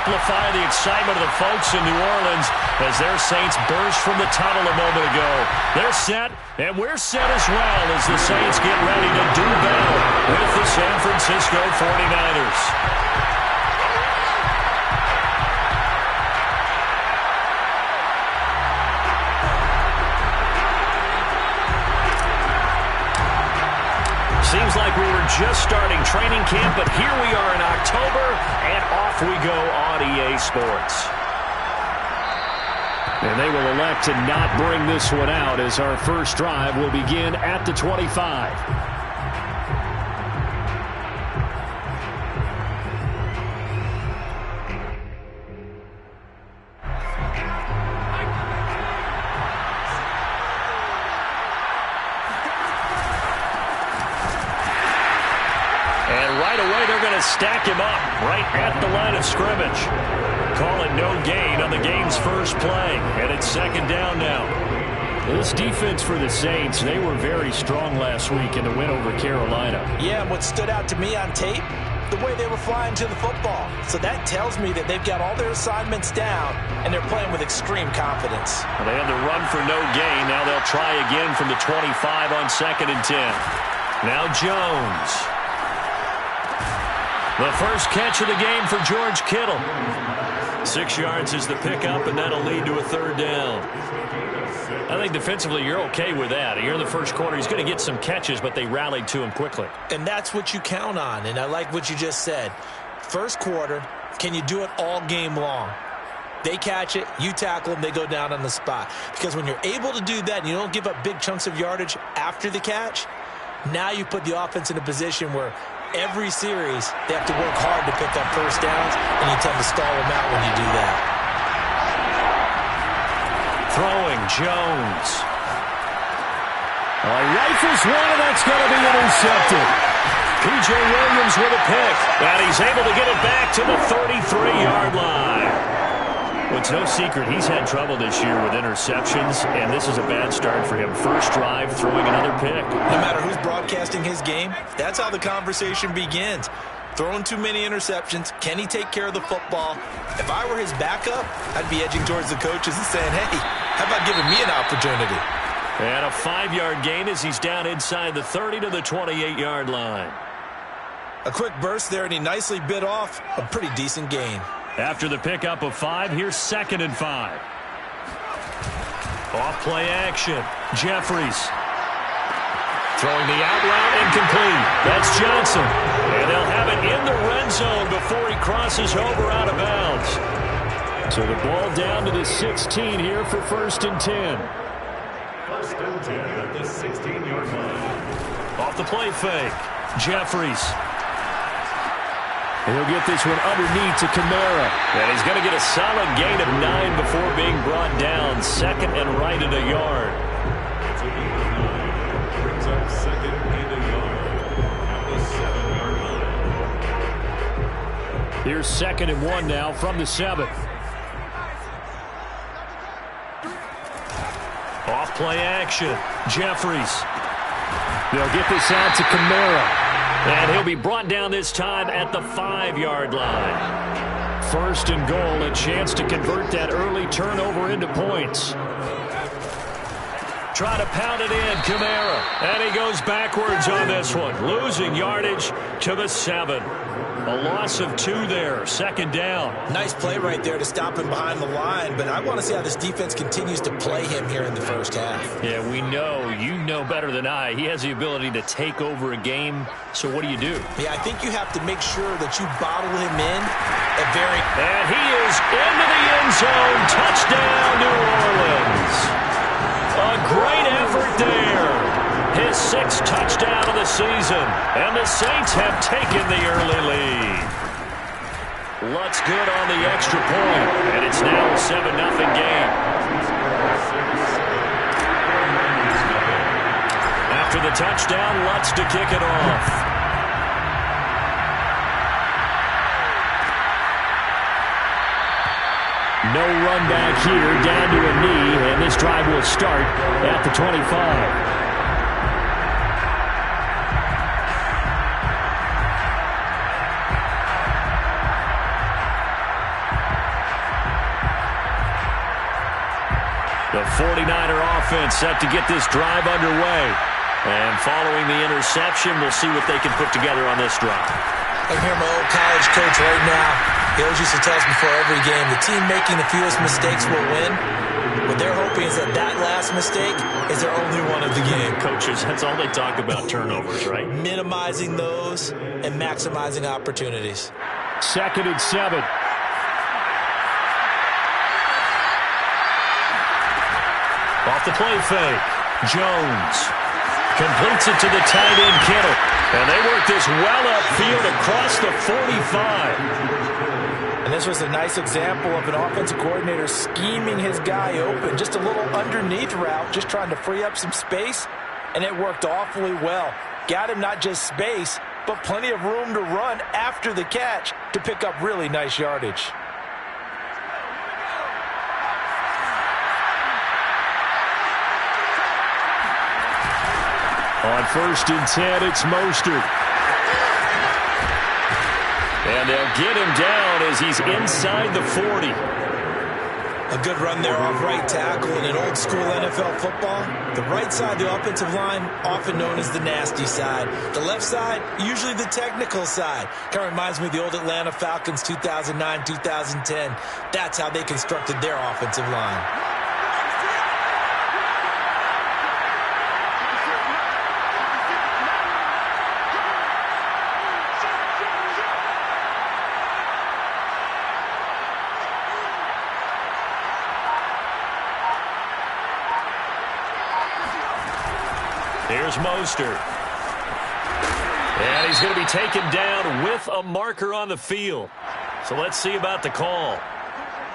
amplify the excitement of the folks in New Orleans as their Saints burst from the tunnel a moment ago. They're set, and we're set as well as the Saints get ready to do battle with the San Francisco 49ers. Seems like we were just starting training camp, but here we are in October, and off we go on EA Sports. And they will elect to not bring this one out as our first drive will begin at the 25. Stack him up right at the line of scrimmage. Call it no gain on the game's first play, and it's second down now. This defense for the Saints, they were very strong last week in the win over Carolina. Yeah, and what stood out to me on tape, the way they were flying to the football. So that tells me that they've got all their assignments down, and they're playing with extreme confidence. Well, they had the run for no gain. Now they'll try again from the 25 on 2nd and 10. Now Jones. The first catch of the game for George Kittle. 6 yards is the pickup, and that'll lead to a third down. I think defensively you're okay with that. Here in the first quarter, he's going to get some catches, but they rallied to him quickly. And that's what you count on, and I like what you just said. First quarter, can you do it all game long? They catch it, you tackle them, they go down on the spot. Because when you're able to do that and you don't give up big chunks of yardage after the catch, now you put the offense in a position where every series, they have to work hard to pick up first downs, and you tend to stall them out when you do that. Throwing, Jones. Rifles one, and that's going to be intercepted. P.J. Williams with a pick, and he's able to get it back to the 33-yard line. Well, it's no secret he's had trouble this year with interceptions, and this is a bad start for him. First drive, throwing another pick. No matter who's broadcasting his game, that's how the conversation begins. Throwing too many interceptions. Can he take care of the football? If I were his backup, I'd be edging towards the coaches and saying, hey, how about giving me an opportunity? And a 5-yard gain as he's down inside the 30 to the 28-yard line. A quick burst there, and he nicely bit off a pretty decent gain. After the pickup of 5, here's 2nd and 5. Off play action. Jeffries. Throwing the out route incomplete. That's Johnson. And they'll have it in the red zone before he crosses over out of bounds. So the ball down to the 16 here for 1st and 10. 1st and 10 at the 16-yard line. Off the play fake. Jeffries. And he'll get this one underneath to Kamara. And he's going to get a solid gain of 9 before being brought down. 2nd and right at a yard. It's a gain of 9. Brings up 2nd and a yard at the 7-yard line. Here's 2nd and 1 now from the 7. Off play action. Jeffries. They'll get this out to Kamara. And he'll be brought down this time at the 5-yard line. 1st and goal, a chance to convert that early turnover into points. Try to pound it in, Kamara. And he goes backwards on this one, losing yardage to the 7. A loss of 2 there, 2nd down. Nice play right there to stop him behind the line, but I want to see how this defense continues to play him here in the first half. Yeah, we know, you know better than I, he has the ability to take over a game, so what do you do? Yeah, I think you have to make sure that you bottle him in at very... And he is into the end zone, touchdown New Orleans. A great effort there. His 6th touchdown of the season, and the Saints have taken the early lead. Lutz good on the extra point, and it's now a 7-0 game. After the touchdown, Lutz to kick it off. No run back here, down to a knee, and this drive will start at the 25. The 49er offense set to get this drive underway. And following the interception, we'll see what they can put together on this drive. I hear my old college coach right now. He always used to tell us before every game, the team making the fewest mistakes will win. What they're hoping is that that last mistake is their only one of the game. Coaches, that's all they talk about, turnovers, right? Minimizing those and maximizing opportunities. 2nd and 7. Off the play fake. Jones completes it to the tight end, Kittle. And they work this well upfield across the 45. And this was a nice example of an offensive coordinator scheming his guy open. Just a little underneath route, just trying to free up some space. And it worked awfully well. Got him not just space, but plenty of room to run after the catch to pick up really nice yardage. On 1st and 10, it's Mostert. And they'll get him down as he's inside the 40. A good run there off right tackle in an old school NFL football. The right side of the offensive line, often known as the nasty side. The left side, usually the technical side. Kind of reminds me of the old Atlanta Falcons 2009, 2010. That's how they constructed their offensive line. Here's Mostert. And he's going to be taken down with a marker on the field. So let's see about the call.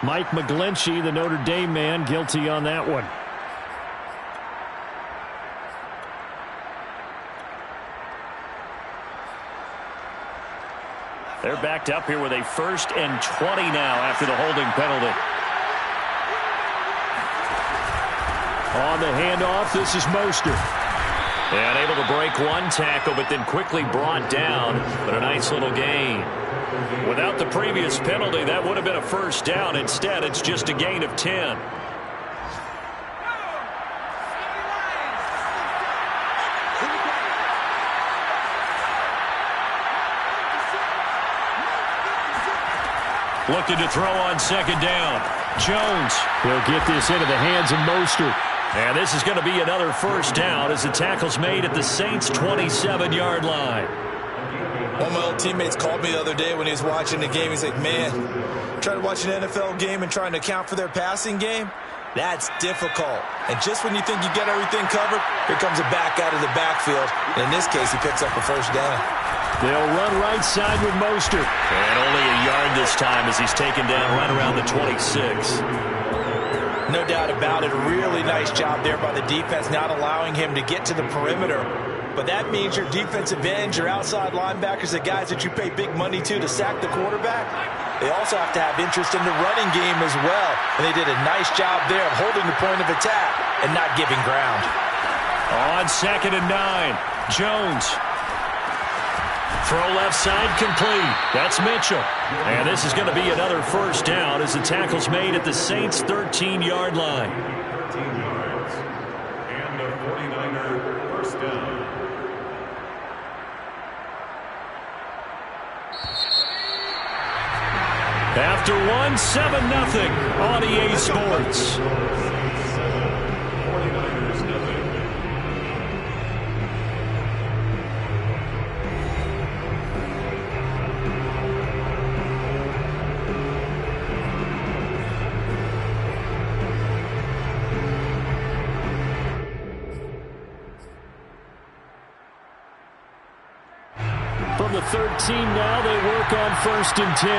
Mike McGlinchey, the Notre Dame man, guilty on that one. They're backed up here with a 1st and 20 now after the holding penalty. On the handoff, this is Mostert. And able to break one tackle, but then quickly brought down. But a nice little gain. Without the previous penalty, that would have been a 1st down. Instead, it's just a gain of 10. Looking to throw on 2nd down. Jones will get this into the hands of Mostert. And this is going to be another 1st down as the tackle's made at the Saints' 27-yard line. One of my old teammates called me the other day when he was watching the game. He's like, man, trying to watch an NFL game and trying to account for their passing game, that's difficult. And just when you think you get everything covered, here comes a back out of the backfield. And in this case, he picks up a 1st down. They'll run right side with Mostert. And only a yard this time as he's taken down right around the 26. No doubt about it. A really nice job there by the defense, not allowing him to get to the perimeter. But that means your defensive ends, your outside linebackers, the guys that you pay big money to sack the quarterback, they also have to have interest in the running game as well. And they did a nice job there of holding the point of attack and not giving ground. On 2nd and 9, Jones. Throw left side complete. That's Mitchell. And this is going to be another 1st down as the tackle's made at the Saints' 13-yard line. 13 yards. And the 49er 1st down. After one, 7-0 on EA Sports. 49ers nothing. From the 13 now, they work on 1st and 10.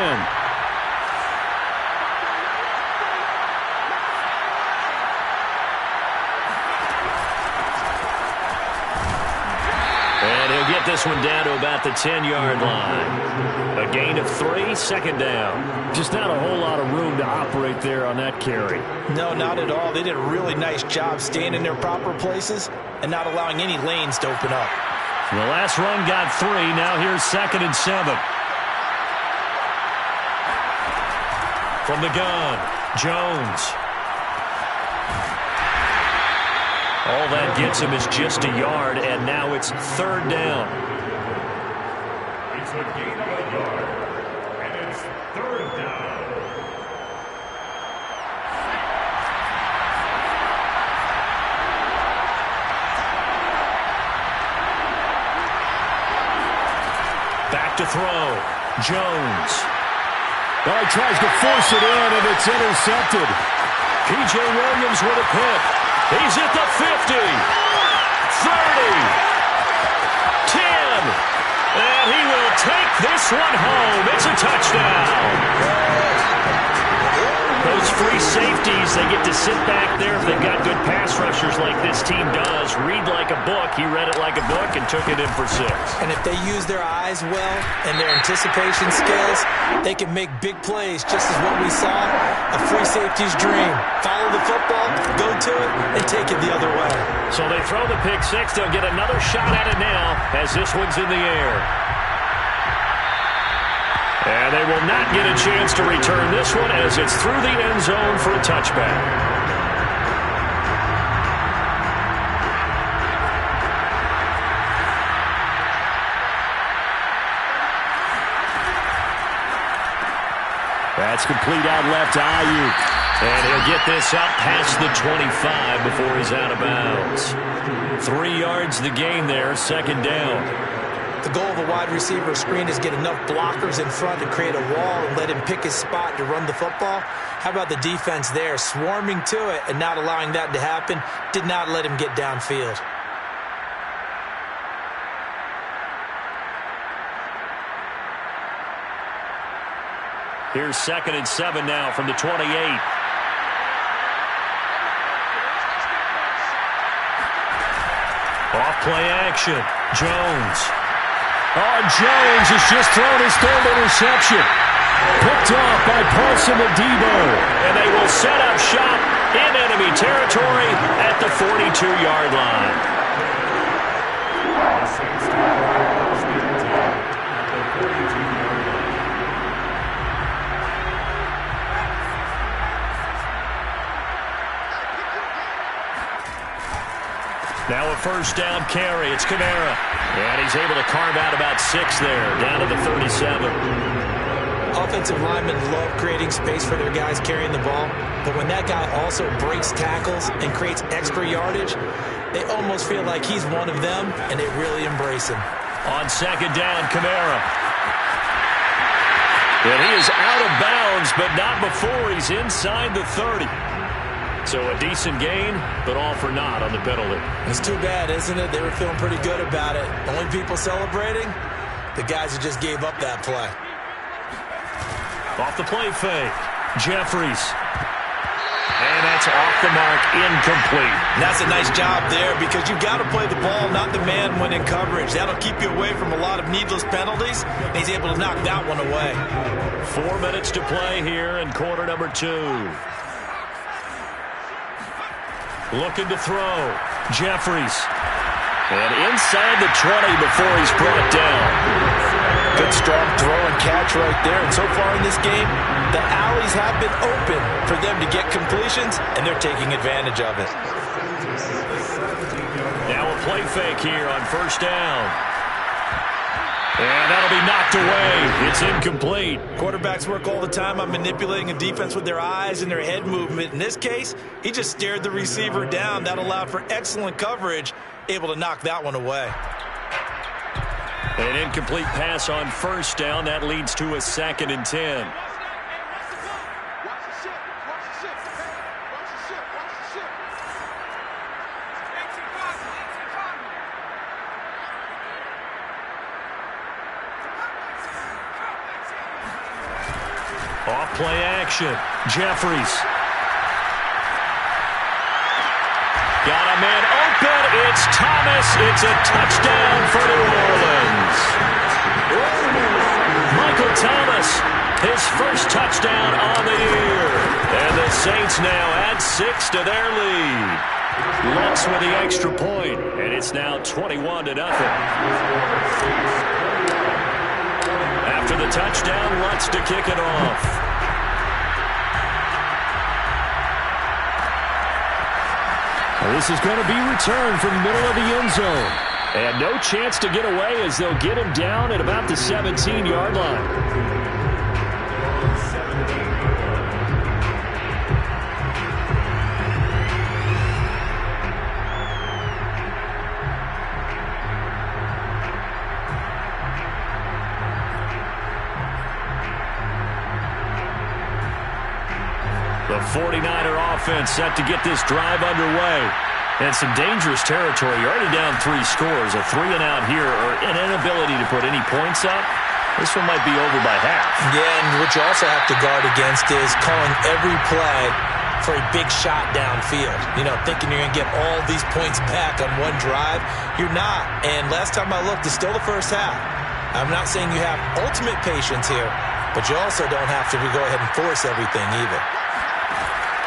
And he'll get this one down to about the 10-yard line. A gain of 3, 2nd down. Just not a whole lot of room to operate there on that carry. No, not at all. They did a really nice job staying in their proper places and not allowing any lanes to open up. The last run got 3. Now here's 2nd and 7. From the gun, Jones. All that gets him is just a yard, and now it's third down. It's a gain of a yard, and it's third down. Back to throw. Jones. Oh, he tries to force it in, and it's intercepted. P.J. Williams with a pick. He's at the 50. 30. 10. And he will take this one home. It's a touchdown. Those free safeties, they get to sit back there if they've got good pass rushers like this team does. Read like a book. He read it like a book and took it in for 6. And if they use their eyes well and their anticipation skills, they can make big plays, just as what we saw, a free safety's dream. Follow the football, go to it, and take it the other way. So they throw the pick 6. They'll get another shot at it now as this one's in the air. And they will not get a chance to return this one as it's through the end zone for a touchback. That's complete out left to Ayuk. And he'll get this up past the 25 before he's out of bounds. 3 yards the gain there, second down. The goal of a wide receiver screen is get enough blockers in front to create a wall and let him pick his spot to run the football. How about the defense there, swarming to it and not allowing that to happen? Did not let him get downfield. Here's 2nd and 7 now from the 28. Off play action. Jones. Oh, Jones has just thrown his 3rd interception. Picked off by Paulson Adebo. And they will set up shop in enemy territory at the 42-yard line. The Saints take over first and 10 at the 42-yard line. Now a first down carry. It's Kamara. And he's able to carve out about 6 there, down to the 37. Offensive linemen love creating space for their guys carrying the ball, but when that guy also breaks tackles and creates extra yardage, they almost feel like he's one of them, and they really embrace him. On second down, Kamara. And he is out of bounds, but not before he's inside the 30. So a decent gain, but all for naught on the penalty. It's too bad, isn't it? They were feeling pretty good about it. Only people celebrating, the guys who just gave up that play. Off the play fake, Jeffries. And that's off the mark, incomplete. And that's a nice job there because you've got to play the ball, not the man when in coverage. That'll keep you away from a lot of needless penalties. And he's able to knock that one away. 4 minutes to play here in quarter number 2. Looking to throw. Jeffries. And inside the 20 before he's brought down. Good strong throw and catch right there. And so far in this game, the alleys have been open for them to get completions, and they're taking advantage of it. Now a play fake here on first down. And that'll be knocked away. It's incomplete. Quarterbacks work all the time on manipulating a defense with their eyes and their head movement. In this case, he just stared the receiver down. That allowed for excellent coverage, able to knock that one away. An incomplete pass on first down. That leads to a 2nd and 10. Off play action. Jeffries. Got a man open. It's Thomas. It's a touchdown for New Orleans. Michael Thomas, his first touchdown on the year. And the Saints now add 6 to their lead. Lutz with the extra point, and it's now 21-0. After the touchdown, Lutz to kick it off. This is going to be returned from the middle of the end zone. And no chance to get away as they'll get him down at about the 17-yard line. The 49er offense set to get this drive underway. And some dangerous territory. You're already down 3 scores. A 3-and-out here or an inability to put any points up. This one might be over by half. Yeah, and what you also have to guard against is calling every play for a big shot downfield. You know, thinking you're going to get all these points back on one drive. You're not. And last time I looked, it's still the first half. I'm not saying you have ultimate patience here, but you also don't have to go ahead and force everything either.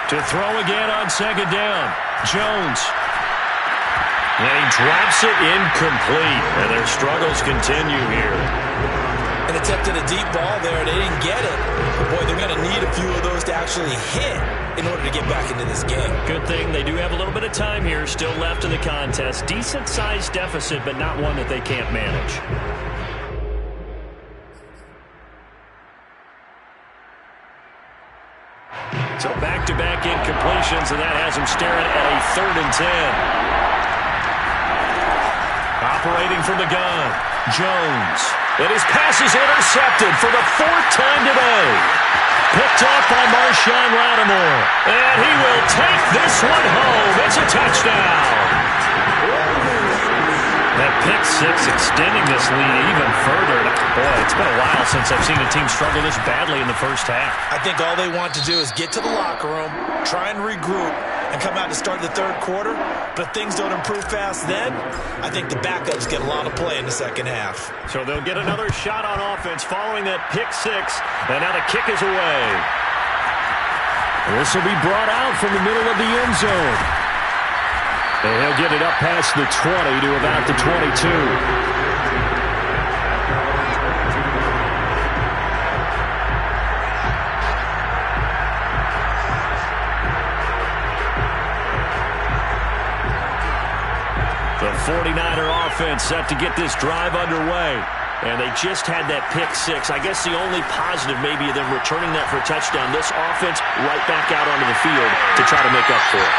To throw again on second down. Jones. And he drops it incomplete. And their struggles continue here. And attempted a deep ball there. They didn't get it. But boy, they're going to need a few of those to actually hit in order to get back into this game. Good thing they do have a little bit of time here still left in the contest. Decent-sized deficit, but not one that they can't manage. So back-to-back incompletions, and that has him staring at a 3rd and 10. Operating from the gun, Jones. And his pass is intercepted for the 4th time today. Picked off by Marshawn Lattimore. And he will take this one home. It's a touchdown. That pick 6 extending this lead even further. Boy, it's been a while since I've seen a team struggle this badly in the first half. I think all they want to do is get to the locker room, try and regroup, and come out to start the 3rd quarter. But if things don't improve fast then, I think the backups get a lot of play in the second half. So they'll get another shot on offense following that pick 6. And now the kick is away. This will be brought out from the middle of the end zone. And he'll get it up past the 20 to about the 22. The 49er offense set to get this drive underway. And they just had that pick 6. I guess the only positive maybe of them returning that for a touchdown. This offense right back out onto the field to try to make up for it.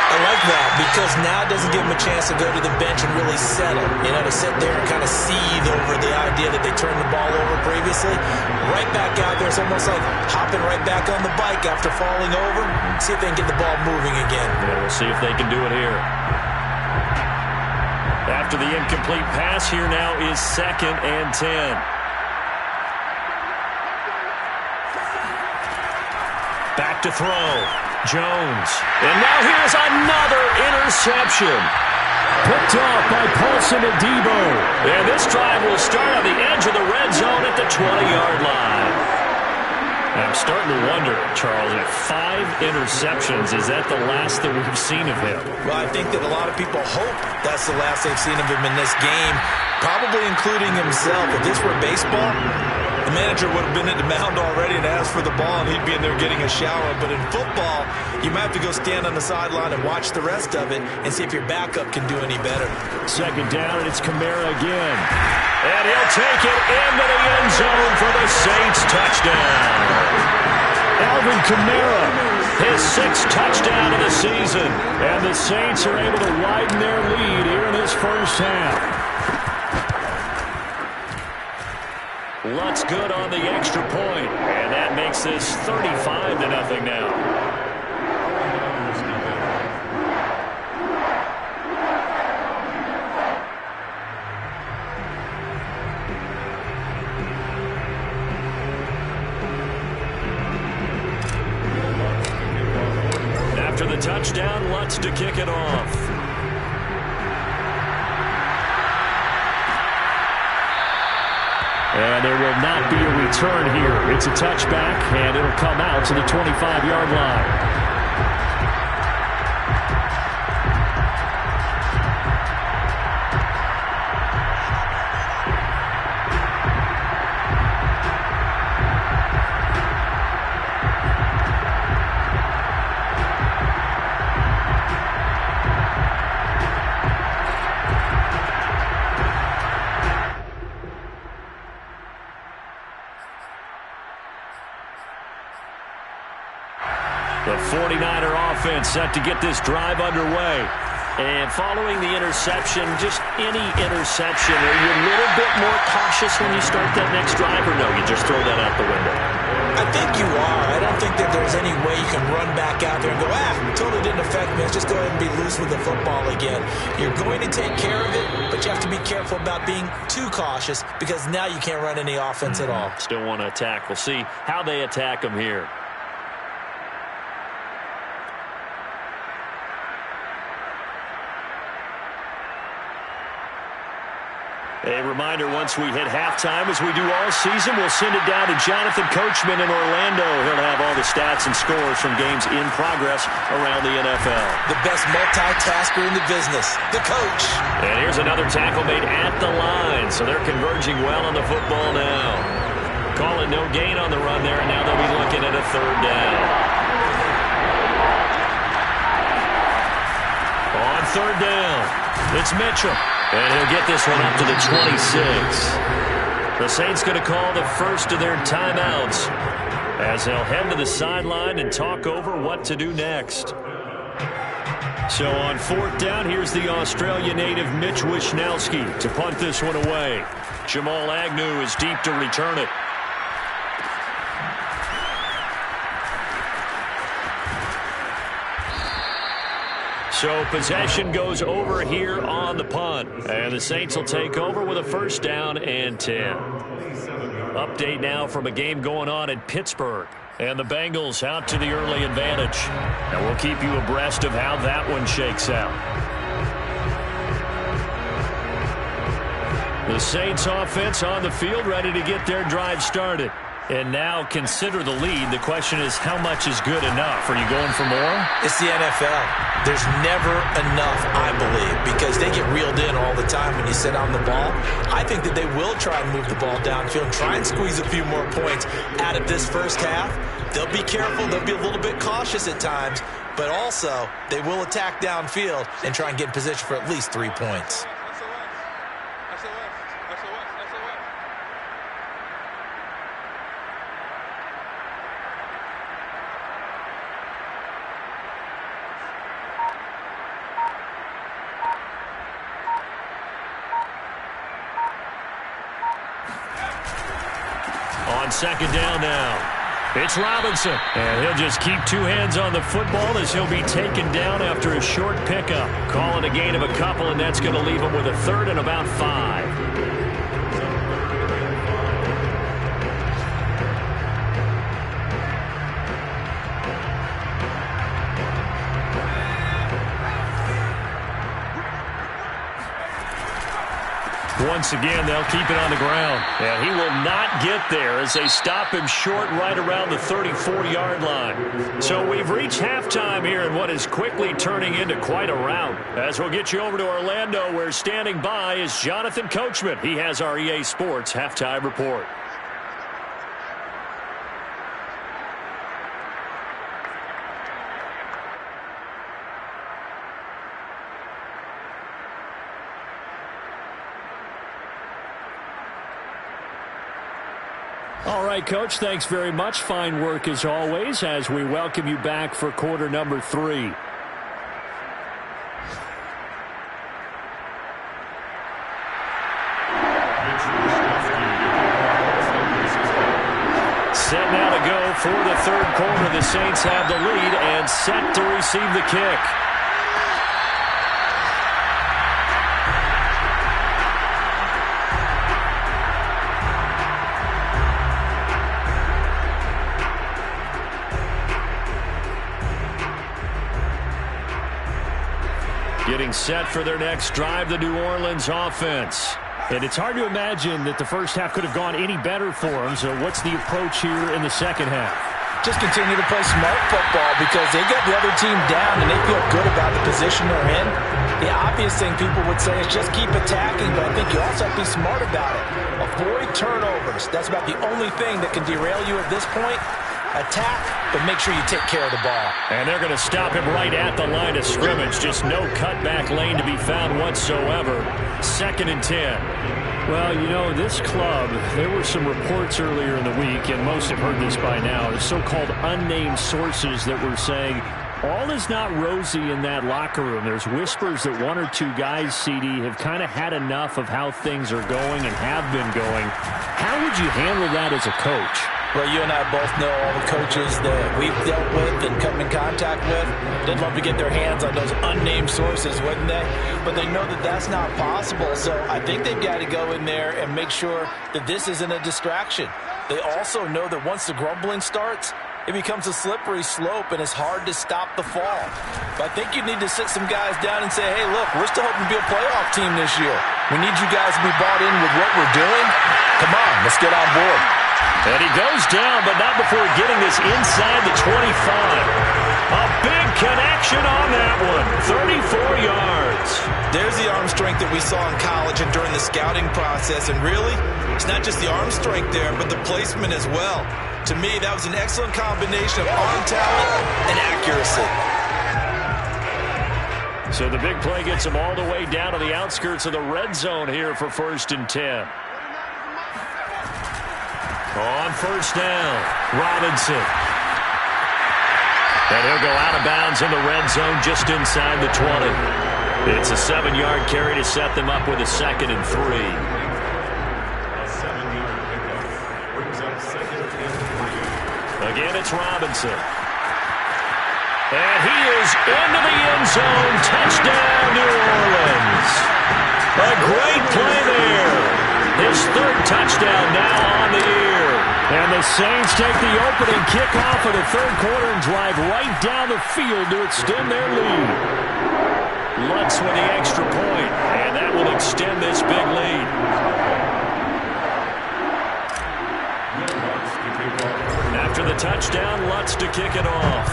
I like that because now it doesn't give them a chance to go to the bench and really settle. You know, to sit there and kind of seethe over the idea that they turned the ball over previously. Right back out there. It's almost like hopping right back on the bike after falling over. See if they can get the ball moving again. Yeah, we'll see if they can do it here. After the incomplete pass, here now is 2nd and 10. Back to throw. Jones. And now here's another interception. Picked off by Paulson Adebo. And this drive will start on the edge of the red zone at the 20-yard line. I'm starting to wonder, Charles, if 5 interceptions, is that the last that we've seen of him? Well, I think that a lot of people hope that's the last they've seen of him in this game, probably including himself. If this were baseball, the manager would have been at the mound already and asked for the ball, and he'd be in there getting a shower. But in football, you might have to go stand on the sideline and watch the rest of it and see if your backup can do any better. 2nd down, and it's Kamara again. And he'll take it into the end zone for the Saints touchdown. Alvin Kamara. His 6th touchdown of the season. And the Saints are able to widen their lead here in this first half. Lutz good on the extra point, and that makes this 35-0 now. After the touchdown, Lutz to kick it off. And there will not be a return here. It's a touchback, and it'll come out to the 25-yard line. The 49er offense set to get this drive underway. And following the interception, just any interception, are you a little bit more cautious when you start that next drive, or no, you just throw that out the window? I think you are. I don't think that there's any way you can run back out there and go, totally didn't affect me. Let's just go ahead and be loose with the football again. You're going to take care of it, but you have to be careful about being too cautious because now you can't run any offense at all. Still want to attack. We'll see how they attack them here. A reminder, once we hit halftime, as we do all season, we'll send it down to Jonathan Coachman in Orlando. He'll have all the stats and scores from games in progress around the NFL. The best multitasker in the business, the coach. And here's another tackle made at the line, so they're converging well on the football now. Calling no gain on the run there, and now they'll be looking at a third down. On third down, it's Mitchell. And he'll get this one up to the 26. The Saints going to call the first of their timeouts as they'll head to the sideline and talk over what to do next. So on fourth down, here's the Australia native Mitch Wishnowsky to punt this one away. Jamal Agnew is deep to return it. So possession goes over here on the punt. And the Saints will take over with a first down and 10. Update now from a game going on in Pittsburgh. And the Bengals out to the early advantage. And we'll keep you abreast of how that one shakes out. The Saints offense on the field ready to get their drive started. And now consider the lead. The question is, how much is good enough? Are you going for more? It's the NFL. There's never enough, I believe, because they get reeled in all the time when you sit on the ball. I think that they will try and move the ball downfield, try and squeeze a few more points out of this first half. They'll be careful. They'll be a little bit cautious at times, but also they will attack downfield and try and get in position for at least 3 points. On second down now, it's Robinson. And he'll just keep two hands on the football as he'll be taken down after a short pickup. Calling a gain of a couple, and that's going to leave him with a third and about 5. Once again, they'll keep it on the ground. And he will not get there as they stop him short right around the 34-yard line. So we've reached halftime here in what is quickly turning into quite a rout. As we'll get you over to Orlando, where standing by is Jonathan Coachman. He has our EA Sports halftime report. All right, Coach, thanks very much. Fine work as always as we welcome you back for quarter number 3. Set now to go for the third quarter. The Saints have the lead and set to receive the kick. Getting set for their next drive, the New Orleans offense. And it's hard to imagine that the first half could have gone any better for them. So what's the approach here in the second half? Just continue to play smart football because they got the other team down and they feel good about the position they're in. The obvious thing people would say is just keep attacking, but I think you also have to be smart about it. Avoid turnovers. That's about the only thing that can derail you at this point. Attack, but make sure you take care of the ball. And they're going to stop him right at the line of scrimmage. Just no cutback lane to be found whatsoever. 2nd and 10. Well, you know, this club, there were some reports earlier in the week, and most have heard this by now, the so-called unnamed sources that were saying all is not rosy in that locker room. There's whispers that one or two guys, CD, have kind of had enough of how things are going and have been going. How would you handle that as a coach? Well, you and I both know all the coaches that we've dealt with and come in contact with. They'd love to get their hands on those unnamed sources, wouldn't they? But they know that that's not possible, so I think they've got to go in there and make sure that this isn't a distraction. They also know that once the grumbling starts, it becomes a slippery slope, and it's hard to stop the fall. But I think you need to sit some guys down and say, hey, look, we're still hoping to be a playoff team this year. We need you guys to be bought in with what we're doing. Come on, let's get on board. And he goes down, but not before getting this inside the 25. A big connection on that one. 34 yards. There's the arm strength that we saw in college and during the scouting process. And really, it's not just the arm strength there, but the placement as well. To me, that was an excellent combination of arm talent and accuracy. So the big play gets him all the way down to the outskirts of the red zone here for 1st and 10. On 1st down, Robinson. And he'll go out of bounds in the red zone just inside the 20. It's a 7-yard carry to set them up with a 2nd and 3. A 7-yard pickup brings up 2nd and 3. Again, it's Robinson. And he is into the end zone. Touchdown, New Orleans. A great play there. His 3rd touchdown now on the year. And the Saints take the opening kickoff of the 3rd quarter and drive right down the field to extend their lead. Lutz with the extra point, and that will extend this big lead. After the touchdown, Lutz to kick it off.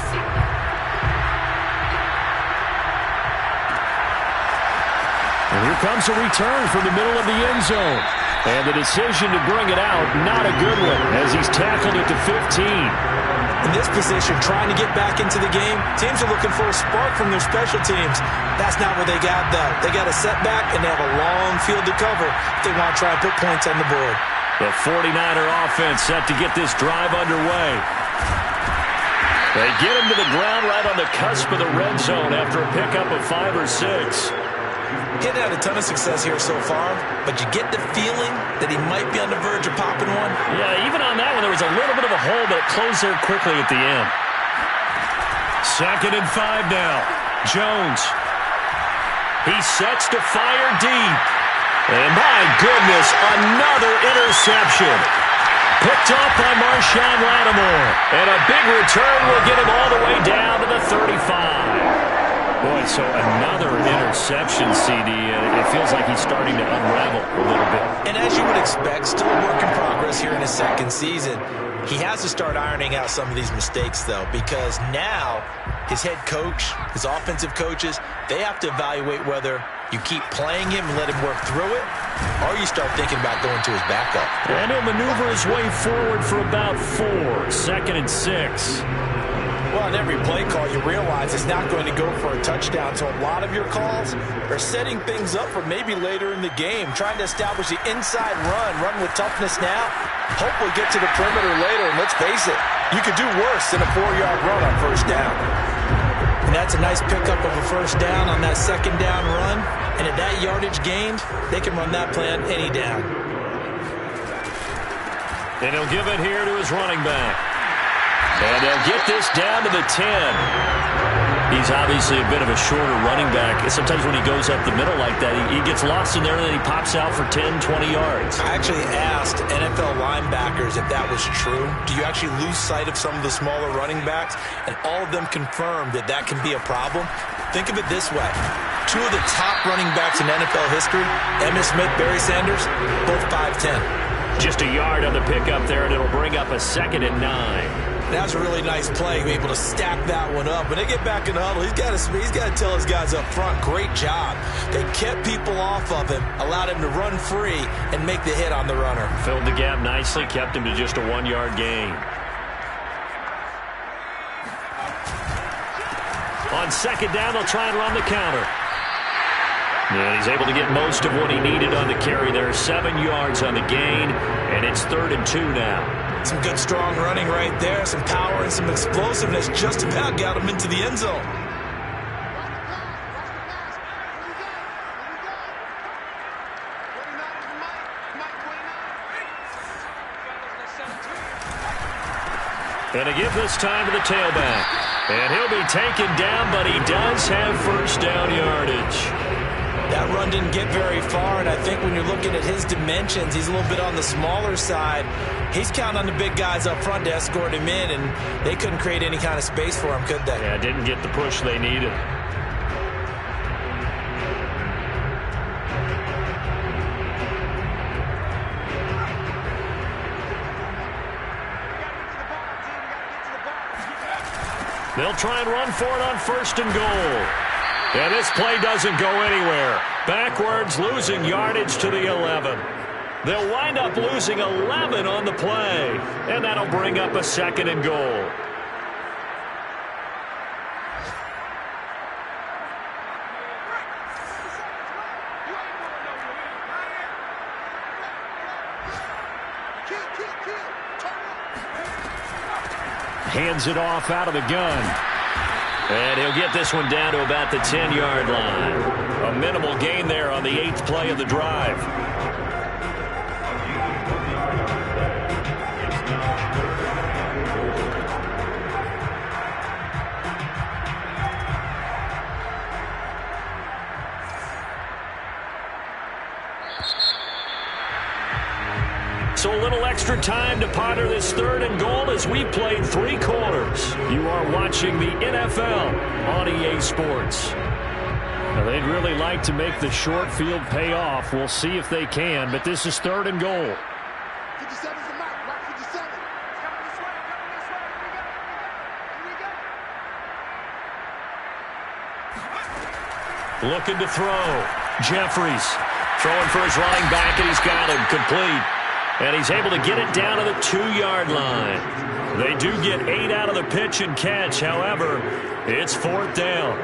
And here comes a return from the middle of the end zone. And the decision to bring it out, not a good one, as he's tackled at the 15. In this position, trying to get back into the game, teams are looking for a spark from their special teams. That's not what they got, though. They got a setback, and they have a long field to cover if they want to try and put points on the board. The 49er offense set to get this drive underway. They get him to the ground right on the cusp of the red zone after a pickup of 5 or 6. He's had a ton of success here so far, but you get the feeling that he might be on the verge of popping one. Yeah, even on that one, there was a little bit of a hole, but it closed there quickly at the end. 2nd and 5 now. Jones. He sets to fire deep. And my goodness, another interception. Picked off by Marshawn Lattimore. And a big return will get him all the way down to the 35. Boy, so another interception, CD. It feels like he's starting to unravel a little bit. And as you would expect, still a work in progress here in his 2nd season. He has to start ironing out some of these mistakes, though, because now his head coach, his offensive coaches, they have to evaluate whether you keep playing him and let him work through it, or you start thinking about going to his backup. And he'll maneuver his way forward for about 4. 2nd and 6. Well, in every play call, you realize it's not going to go for a touchdown, so a lot of your calls are setting things up for maybe later in the game, trying to establish the inside run with toughness now, hopefully get to the perimeter later, and let's face it, you could do worse than a 4-yard run on 1st down. And that's a nice pickup of a 1st down on that 2nd down run, and at that yardage gained, they can run that play on any down. And he'll give it here to his running back. And they'll get this down to the 10. He's obviously a bit of a shorter running back. Sometimes when he goes up the middle like that, he gets lost in there and then he pops out for 10, 20 yards. I actually asked NFL linebackers if that was true. Do you actually lose sight of some of the smaller running backs? And all of them confirmed that that can be a problem. Think of it this way. 2 of the top running backs in NFL history, Emmitt Smith, Barry Sanders, both 5'10". Just a yard on the pickup there, and it'll bring up a 2nd and 9. That was a really nice play, able to stack that one up. When they get back in the huddle, he's got to tell his guys up front, great job. They kept people off of him, allowed him to run free, and make the hit on the runner. Filled the gap nicely, kept him to just a 1-yard gain. On 2nd down, they'll try and run the counter. And he's able to get most of what he needed on the carry there. 7 yards on the gain, and it's 3rd and 2 now. Some good, strong running right there. Some power and some explosiveness just about got him into the end zone. And to give this time to the tailback. And he'll be taken down, but he does have first down yardage. That run didn't get very far, and I think when you're looking at his dimensions, he's a little bit on the smaller side. He's counting on the big guys up front to escort him in, and they couldn't create any kind of space for him, could they? Yeah, didn't get the push they needed. They'll try and run for it on 1st and goal. And this play doesn't go anywhere. Backwards, losing yardage to the 11. They'll wind up losing 11 on the play. And that'll bring up a 2nd and goal. Hands it off out of the gun. And he'll get this one down to about the 10-yard line. A minimal gain there on the 8th play of the drive. So a little extra time to ponder this 3rd and goal as we played 3 quarters. You are watching the NFL on EA Sports. Now they'd really like to make the short field pay off. We'll see if they can, but this is 3rd and goal. 57's the mark, mark 57. Coming this way, coming this way. Here we go. Looking to throw. Jeffries throwing for his running back, and he's got him complete. And he's able to get it down to the 2-yard line. They do get 8 out of the pitch and catch. However, it's 4th down.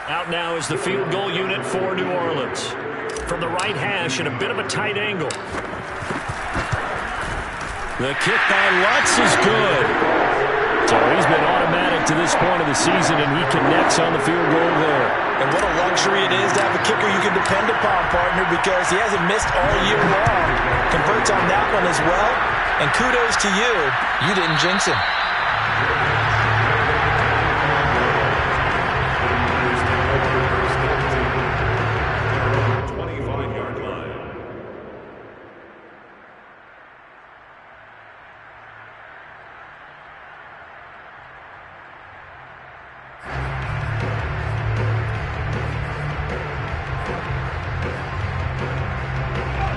Out now is the field goal unit for New Orleans. From the right hash and a bit of a tight angle. The kick by Lutz is good. So he's been automatic to this point of the season, and he connects on the field goal there. And what a luxury it is to have a kicker you can depend upon, partner, because he hasn't missed all year long. Converts on that one as well. And kudos to you. You didn't jinx him.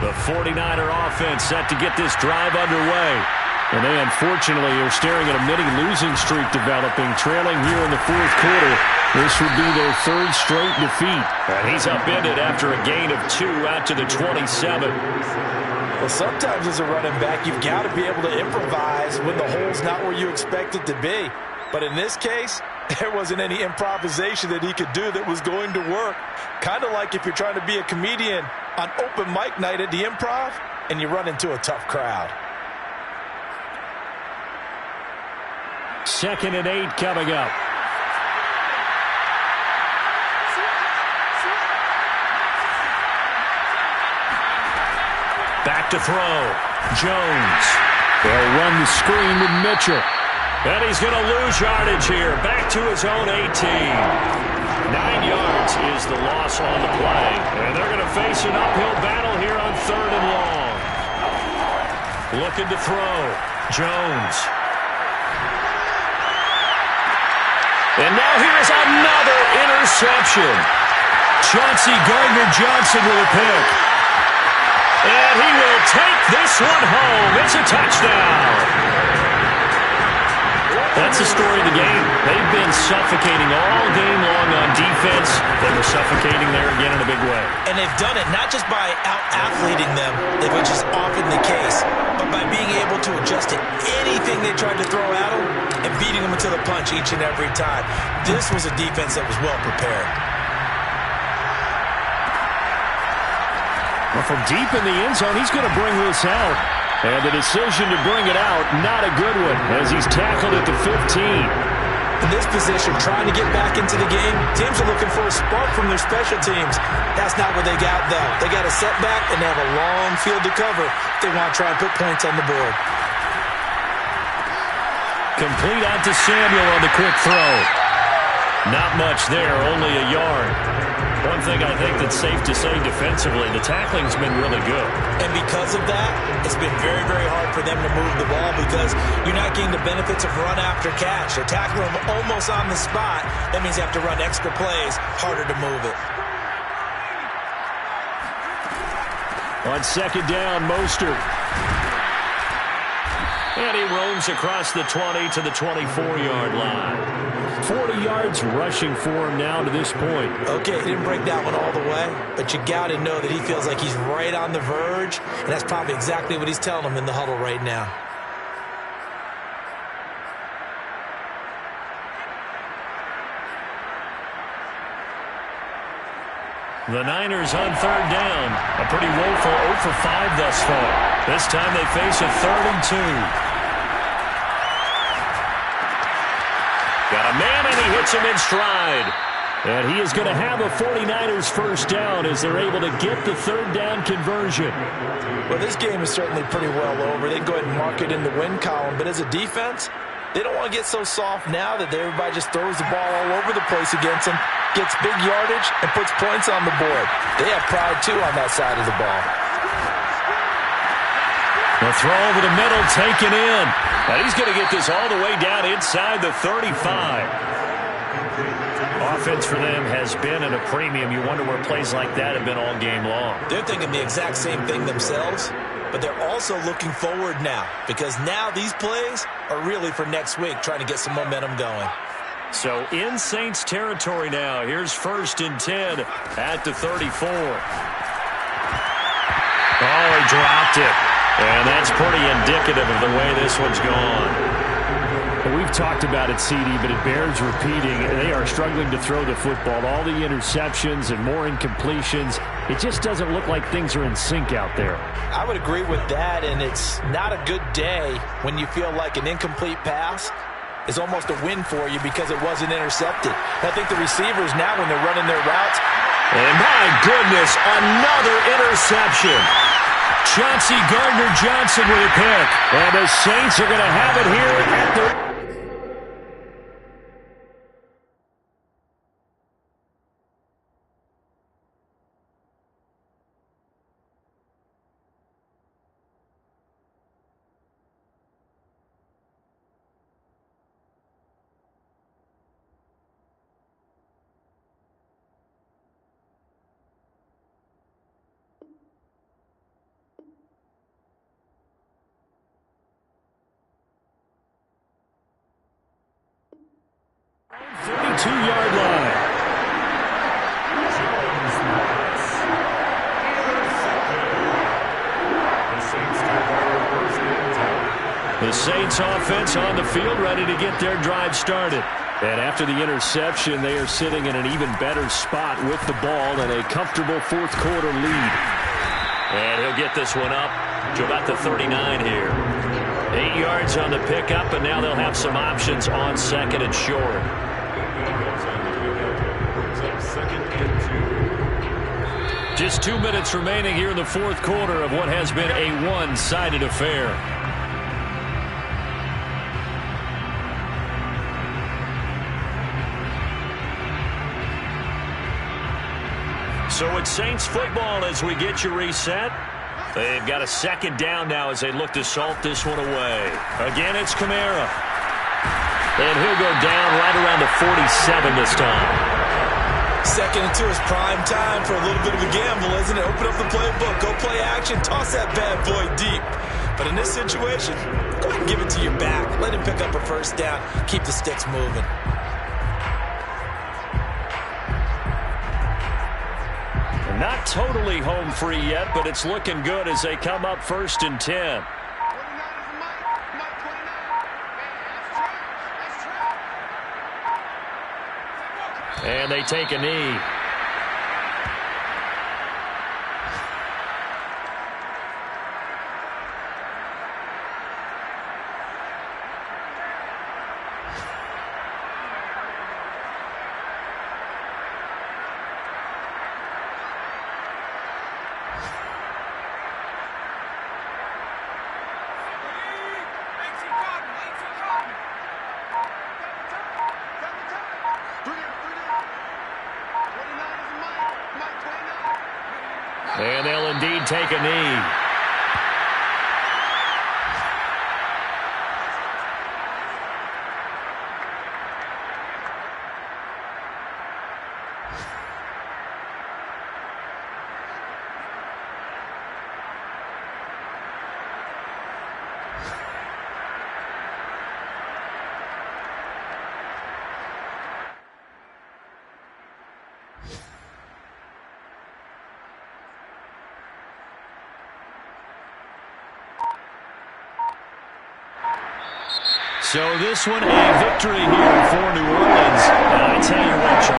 The 49er offense set to get this drive underway. And they unfortunately are staring at a mini losing streak developing, trailing here in the 4th quarter. This would be their 3rd straight defeat. And he's upended after a gain of 2 out to the 27. Well, sometimes as a running back, you've got to be able to improvise when the hole's not where you expect it to be. But in this case, there wasn't any improvisation that he could do that was going to work. Kind of like if you're trying to be a comedian on open mic night at the Improv and you run into a tough crowd. 2nd and 8 coming up. Back to throw. Jones. They'll run the screen with Mitchell. And he's going to lose yardage here. Back to his own 18. 9 yards is the loss on the play. And they're going to face an uphill battle here on 3rd and long. Looking to throw. Jones. And now here's another interception. Chauncey Gardner-Johnson with a pick. And he will take this one home. It's a touchdown. That's the story of the game. They've been suffocating all game long on defense. They were suffocating there again in a big way. And they've done it not just by out-athleting them, which is often the case, but by being able to adjust to anything they tried to throw at them punch each and every time. This was a defense that was well prepared. Well, from deep in the end zone, he's going to bring this out. And the decision to bring it out, not a good one, as he's tackled at the 15. In this position, trying to get back into the game, teams are looking for a spark from their special teams. That's not what they got, though. They got a setback, and they have a long field to cover if they want to try and put points on the board. Complete out to Samuel on the quick throw. Not much there, only a yard. One thing I think that's safe to say defensively, the tackling's been really good. And because of that, it's been very, very hard for them to move the ball because you're not getting the benefits of run after catch. They're tackling them almost on the spot. That means you have to run extra plays, harder to move it. On second down, Mostert. And he roams across the 20 to the 24-yard line. 40 yards rushing for him now to this point. Okay, he didn't break that one all the way, but you got to know that he feels like he's right on the verge, and that's probably exactly what he's telling them in the huddle right now. The Niners on third down. A pretty woeful 0 for 5 thus far. This time they face a 3rd and 2. Got a man, and he hits him in stride. And he is going to have a 49ers first down as they're able to get the third down conversion. Well, this game is certainly pretty well over. They can go ahead and mark it in the win column. But as a defense, they don't want to get so soft now that everybody just throws the ball all over the place against them, gets big yardage, and puts points on the board. They have pride, too, on that side of the ball. The throw over the middle, taken in. And he's going to get this all the way down inside the 35. Offense for them has been at a premium. You wonder where plays like that have been all game long. They're thinking the exact same thing themselves, but they're also looking forward now because now these plays are really for next week, trying to get some momentum going. So in Saints territory now. Here's 1st and 10 at the 34. Oh, he dropped it. And that's pretty indicative of the way this one's gone. Well, we've talked about it, CD, but it bears repeating. They are struggling to throw the football. All the interceptions and more incompletions. It just doesn't look like things are in sync out there. I would agree with that, and it's not a good day when you feel like an incomplete pass is almost a win for you because it wasn't intercepted. I think the receivers now, when they're running their routes. And my goodness, another interception. Chauncey Gardner-Johnson with a pick. And the Saints are going to have it here at the... Two-yard line. The Saints offense on the field, ready to get their drive started. And after the interception, they are sitting in an even better spot with the ball and a comfortable fourth-quarter lead. And he'll get this one up to about the 39 here. 8 yards on the pickup, and now they'll have some options on 2nd and short. Just 2 minutes remaining here in the fourth quarter of what has been a one-sided affair. So it's Saints football as we get you reset. They've got a 2nd down now as they look to salt this one away. Again, it's Kamara. And he'll go down right around the 47 this time. 2nd and 2 is prime time for a little bit of a gamble, isn't it? Open up the playbook, go play action, toss that bad boy deep. But in this situation, go ahead and give it to your back. Let him pick up a 1st down. Keep the sticks moving. Not totally home free yet, but it's looking good as they come up 1st and 10. And they take a knee. And they'll indeed take a knee. So this one a victory here for New Orleans. And I tell you what,